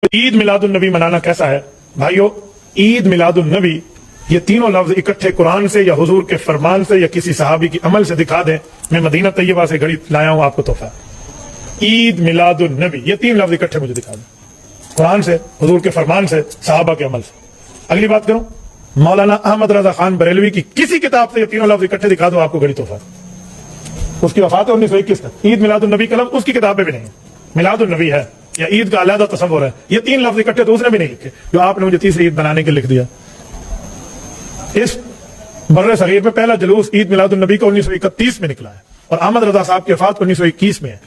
ईद मिलादुन्नबी मनाना कैसा है भाइयों? ईद मिलादुन्नबी ये तीनों लफ्ज इकट्ठे कुरान से या हुजूर के फरमान से या किसी सहाबी की अमल से दिखा दें। मैं मदीना तैयबा से घड़ी लाया हूं आपको तोहफा। ईद मिलादुन्नबी ये तीन लफ्ज इकट्ठे मुझे दिखा दें, कुरान से, हुजूर के फरमान से, सहाबा के अमल से। अगली बात करूं, मौलाना अहमद रजा खान बरेलवी की किसी किताब से ये तीनों लफ्ज इकट्ठे दिखा दो, आपको घड़ी तोहफा। उसकी वफात है 1921 तक। ईद मिलादुन्नबी का लफ्ज उसकी किताब में भी नहीं है। मिलादुन्नबी है या ईद का अलहदा तस्वुर है, ये तीन लफ्ज इकट्ठे तो उसने भी नहीं लिखे जो आपने मुझे तीसरी ईद बनाने के लिख दिया। इस बर्रे सगीर में पहला जुलूस ईद मिलादुन्नबी का 1931 में निकला है और अहमद रजा साहब की वफात 1921 में है।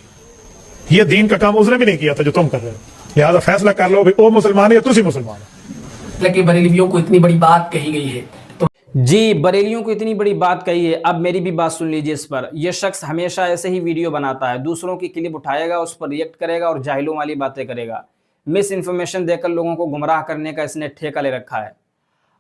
ये दीन का काम उसने भी नहीं किया था जो तुम कर रहे हो। लिहाजा फैसला कर लो भाई, ओ मुसलमान है या तुसी मुसलमान हो। लेकिन बरेलवियों को इतनी बड़ी बात कही गई है तो जी, बरेलियों को इतनी बड़ी बात कही है। अब मेरी भी बात सुन लीजिए इस पर। यह शख्स हमेशा ऐसे ही वीडियो बनाता है, दूसरों की क्लिप उठाएगा, उस पर रिएक्ट करेगा और जाहिलों वाली बातें करेगा। मिस इन्फॉर्मेशन देकर लोगों को गुमराह करने का इसने ठेका ले रखा है।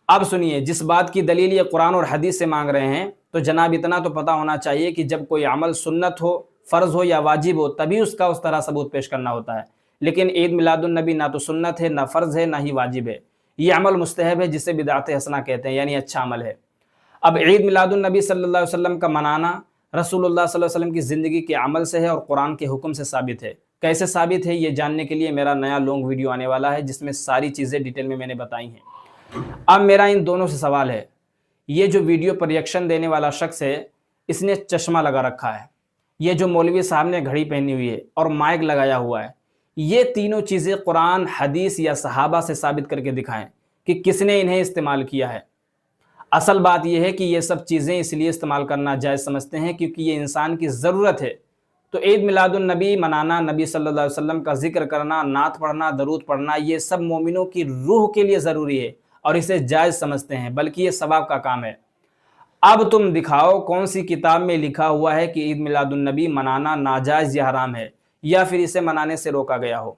अब सुनिए, जिस बात की दलील ये कुरान और हदीस से मांग रहे हैं, तो जनाब इतना तो पता होना चाहिए कि जब कोई अमल सुन्नत हो, फ़र्ज़ हो या वाजिब हो, तभी उसका उस तरह सबूत पेश करना होता है। लेकिन ईद मिलादुन्नबी ना तो सुन्नत है, ना फ़र्ज़ है, ना ही वाजिब है। ये अमल मुस्तहब है, जिसे बिदअत हसना कहते हैं, यानी अच्छा अमल है। अब ईद मिलादुन्नबी सल्लल्लाहु अलैहि वसल्लम का मनाना रसूलुल्लाह सल्लल्लाहु अलैहि वसल्लम की ज़िंदगी के अमल से है और कुरान के हुक्म से साबित है। कैसे साबित है, ये जानने के लिए मेरा नया लॉन्ग वीडियो आने वाला है, जिसमें सारी चीज़ें डिटेल में मैंने बताई हैं। अब मेरा इन दोनों से सवाल है, ये जो वीडियो पर रिएक्शन देने वाला शख्स है, इसने चश्मा लगा रखा है, ये जो मौलवी साहब ने घड़ी पहनी हुई है और माइक लगाया हुआ है, ये तीनों चीज़ें कुरान, हदीस या सहाबा से साबित करके दिखाएं कि किसने इन्हें इस्तेमाल किया है। असल बात यह है कि ये सब चीज़ें इसलिए इस्तेमाल करना जायज़ समझते हैं क्योंकि ये इंसान की ज़रूरत है। तो ईद मिलादुन्नबी मनाना, नबी सल्लल्लाहु अलैहि वसल्लम का जिक्र करना, नात पढ़ना, दरूद पढ़ना, ये सब मोमिनों की रूह के लिए ज़रूरी है और इसे जायज़ समझते हैं, बल्कि ये सवाब का काम है। अब तुम दिखाओ कौन सी किताब में लिखा हुआ है कि ईद मिलादुन्नबी मनाना नाजायज़ या हराम है, या फिर इसे मनाने से रोका गया हो।